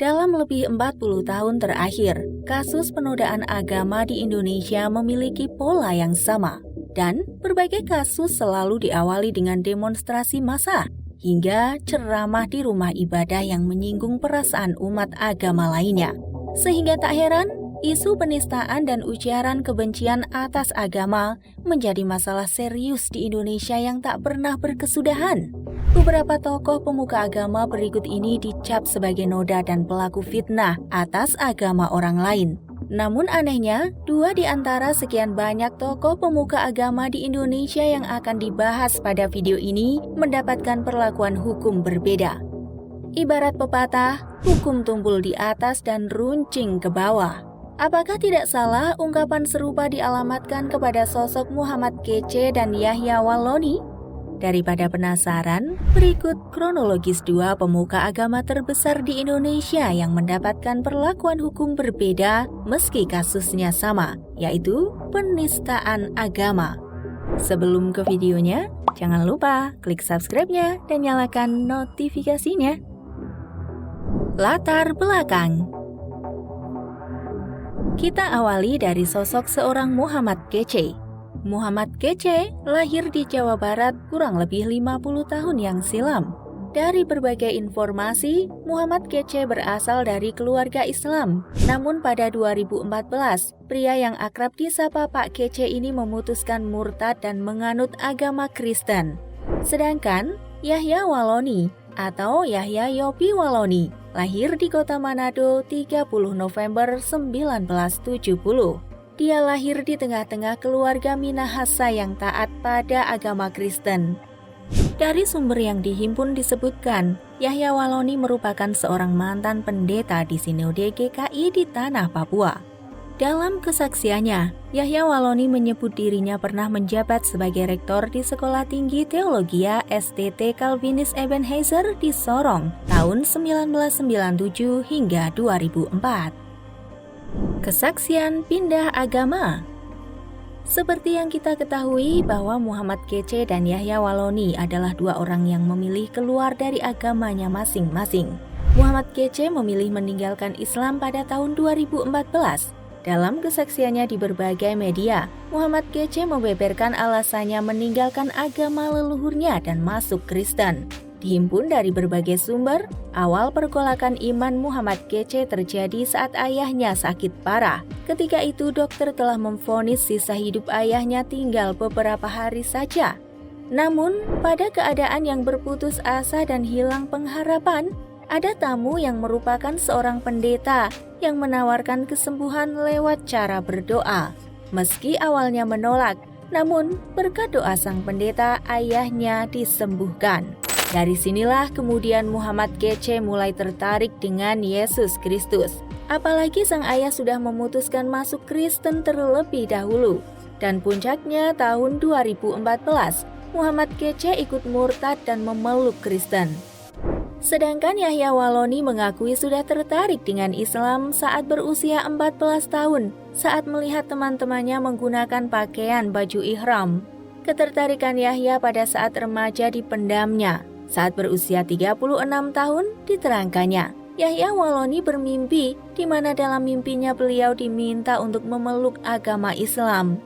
Dalam lebih 40 tahun terakhir, kasus penodaan agama di Indonesia memiliki pola yang sama. Dan berbagai kasus selalu diawali dengan demonstrasi massa, hingga ceramah di rumah ibadah yang menyinggung perasaan umat agama lainnya. Sehingga tak heran, isu penistaan dan ujaran kebencian atas agama menjadi masalah serius di Indonesia yang tak pernah berkesudahan. Beberapa tokoh pemuka agama berikut ini dicap sebagai noda dan pelaku fitnah atas agama orang lain. Namun anehnya, 2 di antara sekian banyak tokoh pemuka agama di Indonesia yang akan dibahas pada video ini mendapatkan perlakuan hukum berbeda. Ibarat pepatah, hukum tumpul di atas dan runcing ke bawah. Apakah tidak salah ungkapan serupa dialamatkan kepada sosok Muhammad Kece dan Yahya Walloni? Daripada penasaran, berikut kronologis 2 pemuka agama terbesar di Indonesia yang mendapatkan perlakuan hukum berbeda meski kasusnya sama, yaitu penistaan agama. Sebelum ke videonya, jangan lupa klik subscribe-nya dan nyalakan notifikasinya. Latar belakang. Kita awali dari sosok seorang Muhammad Kece. Muhammad Kece lahir di Jawa Barat kurang lebih 50 tahun yang silam. Dari berbagai informasi, Muhammad Kece berasal dari keluarga Islam. Namun pada 2014, pria yang akrab disapa Pak Kece ini memutuskan murtad dan menganut agama Kristen. Sedangkan Yahya Walloni atau Yahya Yopi Walloni lahir di kota Manado 30 November 1970. Dia lahir di tengah-tengah keluarga Minahasa yang taat pada agama Kristen. Dari sumber yang dihimpun disebutkan, Yahya Walloni merupakan seorang mantan pendeta di Sinode GKI di Tanah Papua. Dalam kesaksiannya, Yahya Walloni menyebut dirinya pernah menjabat sebagai rektor di Sekolah Tinggi Teologia STT Calvinis Ebenezer di Sorong tahun 1997 hingga 2004. Kesaksian pindah agama. Seperti yang kita ketahui bahwa Muhammad Kece dan Yahya Walloni adalah 2 orang yang memilih keluar dari agamanya masing-masing. Muhammad Kece memilih meninggalkan Islam pada tahun 2014. Dalam kesaksiannya di berbagai media, Muhammad Kece membeberkan alasannya meninggalkan agama leluhurnya dan masuk Kristen. Dihimpun dari berbagai sumber, awal pergolakan iman Muhammad Kece terjadi saat ayahnya sakit parah. Ketika itu dokter telah memvonis sisa hidup ayahnya tinggal beberapa hari saja. Namun, pada keadaan yang berputus asa dan hilang pengharapan, ada tamu yang merupakan seorang pendeta yang menawarkan kesembuhan lewat cara berdoa. Meski awalnya menolak, namun berkat doa sang pendeta, ayahnya disembuhkan. Dari sinilah kemudian Muhammad Kece mulai tertarik dengan Yesus Kristus. Apalagi sang ayah sudah memutuskan masuk Kristen terlebih dahulu. Dan puncaknya tahun 2014, Muhammad Kece ikut murtad dan memeluk Kristen. Sedangkan Yahya Walloni mengakui sudah tertarik dengan Islam saat berusia 14 tahun, saat melihat teman-temannya menggunakan pakaian baju ihram. Ketertarikan Yahya pada saat remaja dipendamnya. Saat berusia 36 tahun, diterangkannya, Yahya Walloni bermimpi di mana dalam mimpinya beliau diminta untuk memeluk agama Islam.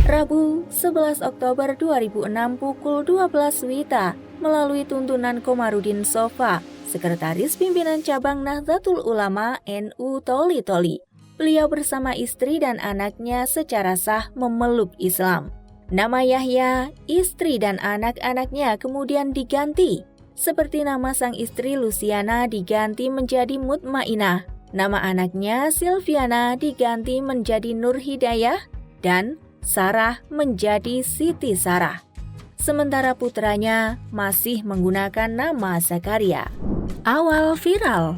Rabu, 11 Oktober 2006 pukul 12 WITA, melalui tuntunan Komarudin Sofa, Sekretaris Pimpinan Cabang Nahdlatul Ulama NU Toli-Toli. Beliau bersama istri dan anaknya secara sah memeluk Islam. Nama Yahya, istri dan anak-anaknya kemudian diganti. Seperti nama sang istri Luciana diganti menjadi Mutmainah, nama anaknya Silviana diganti menjadi Nur Hidayah, dan Sarah menjadi Siti Sarah. Sementara putranya masih menggunakan nama Zakaria. Awal viral.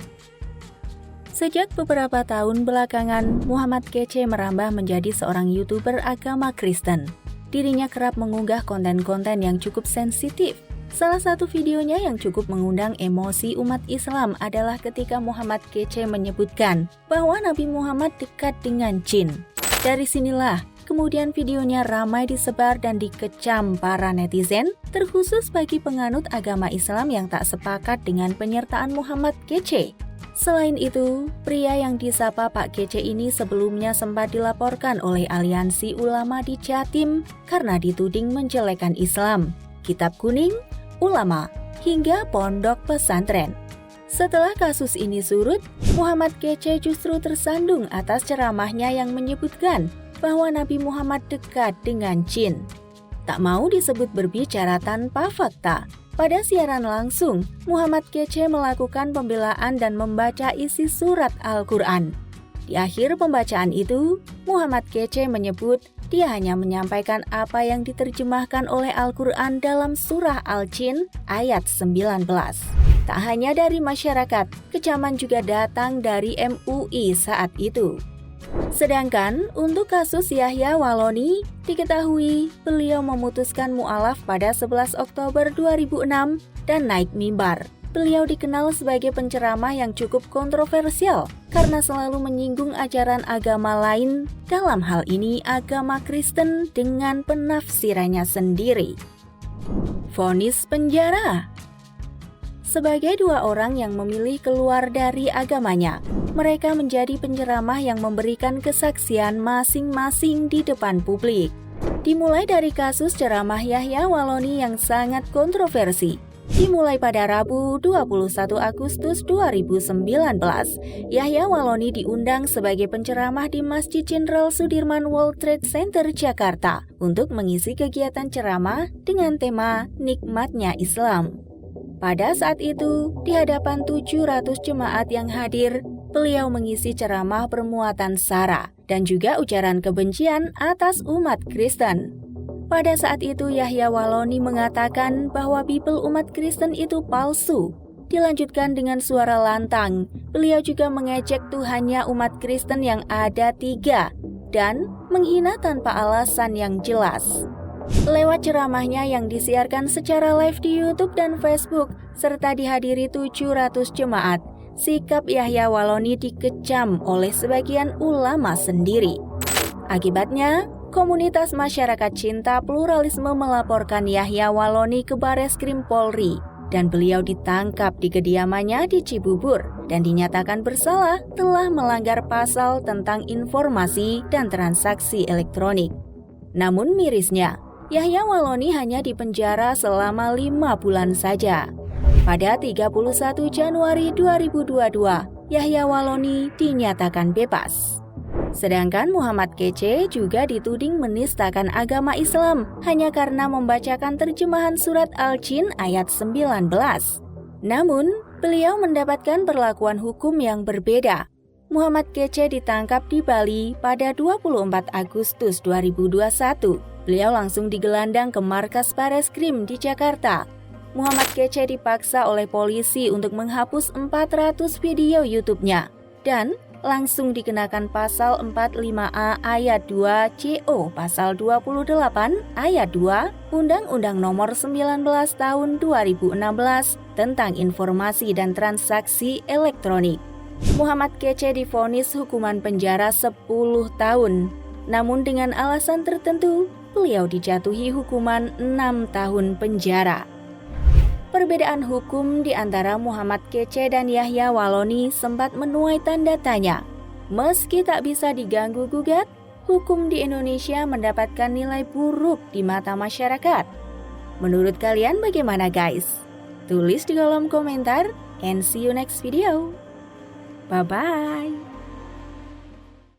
Sejak beberapa tahun belakangan, Muhammad Kece merambah menjadi seorang YouTuber agama Kristen. Dirinya kerap mengunggah konten-konten yang cukup sensitif. Salah satu videonya yang cukup mengundang emosi umat Islam adalah ketika Muhammad Kece menyebutkan bahwa Nabi Muhammad dekat dengan jin. Dari sinilah, kemudian videonya ramai disebar dan dikecam para netizen, terkhusus bagi penganut agama Islam yang tak sepakat dengan penyertaan Muhammad Kece. Selain itu, pria yang disapa Pak Kece ini sebelumnya sempat dilaporkan oleh Aliansi Ulama di Jatim karena dituding menjelekkan Islam, kitab kuning, ulama, hingga pondok pesantren. Setelah kasus ini surut, Muhammad Kece justru tersandung atas ceramahnya yang menyebutkan bahwa Nabi Muhammad dekat dengan jin. Tak mau disebut berbicara tanpa fakta. Pada siaran langsung, Muhammad Kece melakukan pembelaan dan membaca isi surat Al-Quran. Di akhir pembacaan itu, Muhammad Kece menyebut dia hanya menyampaikan apa yang diterjemahkan oleh Al-Quran dalam surah Al-Jin ayat 19. Tak hanya dari masyarakat, kecaman juga datang dari MUI saat itu. Sedangkan untuk kasus Yahya Walloni, diketahui beliau memutuskan mu'alaf pada 11 Oktober 2006 dan naik mimbar. Beliau dikenal sebagai penceramah yang cukup kontroversial karena selalu menyinggung ajaran agama lain, dalam hal ini agama Kristen dengan penafsirannya sendiri. Vonis penjara. Sebagai dua orang yang memilih keluar dari agamanya, mereka menjadi penceramah yang memberikan kesaksian masing-masing di depan publik. Dimulai dari kasus ceramah Yahya Walloni yang sangat kontroversi. Dimulai pada Rabu 21 Agustus 2019, Yahya Walloni diundang sebagai penceramah di Masjid Jenderal Sudirman World Trade Center, Jakarta untuk mengisi kegiatan ceramah dengan tema Nikmatnya Islam. Pada saat itu, di hadapan 700 jemaat yang hadir, beliau mengisi ceramah bermuatan sara dan juga ujaran kebencian atas umat Kristen. Pada saat itu, Yahya Walloni mengatakan bahwa Bible umat Kristen itu palsu. Dilanjutkan dengan suara lantang, beliau juga mengejek Tuhannya umat Kristen yang ada 3 dan menghina tanpa alasan yang jelas. Lewat ceramahnya yang disiarkan secara live di YouTube dan Facebook, serta dihadiri 700 jemaat, sikap Yahya Walloni dikecam oleh sebagian ulama sendiri. Akibatnya, komunitas masyarakat cinta pluralisme melaporkan Yahya Walloni ke Bareskrim Polri, dan beliau ditangkap di kediamannya di Cibubur dan dinyatakan bersalah telah melanggar pasal tentang informasi dan transaksi elektronik. Namun mirisnya, Yahya Walloni hanya dipenjara selama 5 bulan saja. Pada 31 Januari 2022, Yahya Walloni dinyatakan bebas. Sedangkan Muhammad Kece juga dituding menistakan agama Islam hanya karena membacakan terjemahan surat Al-Jin ayat 19. Namun, beliau mendapatkan perlakuan hukum yang berbeda. Muhammad Kece ditangkap di Bali pada 24 Agustus 2021. Beliau langsung digelandang ke markas Bareskrim di Jakarta. Muhammad Kece dipaksa oleh polisi untuk menghapus 400 video YouTube-nya dan langsung dikenakan pasal 45A ayat 2 CO pasal 28 ayat 2 Undang-Undang Nomor 19 Tahun 2016 tentang informasi dan transaksi elektronik. Muhammad Kece divonis hukuman penjara 10 tahun. Namun dengan alasan tertentu, beliau dijatuhi hukuman 6 tahun penjara. Perbedaan hukum di antara Muhammad Kece dan Yahya Walloni sempat menuai tanda tanya. Meski tak bisa diganggu-gugat, hukum di Indonesia mendapatkan nilai buruk di mata masyarakat. Menurut kalian bagaimana guys? Tulis di kolom komentar and see you next video. Bye-bye.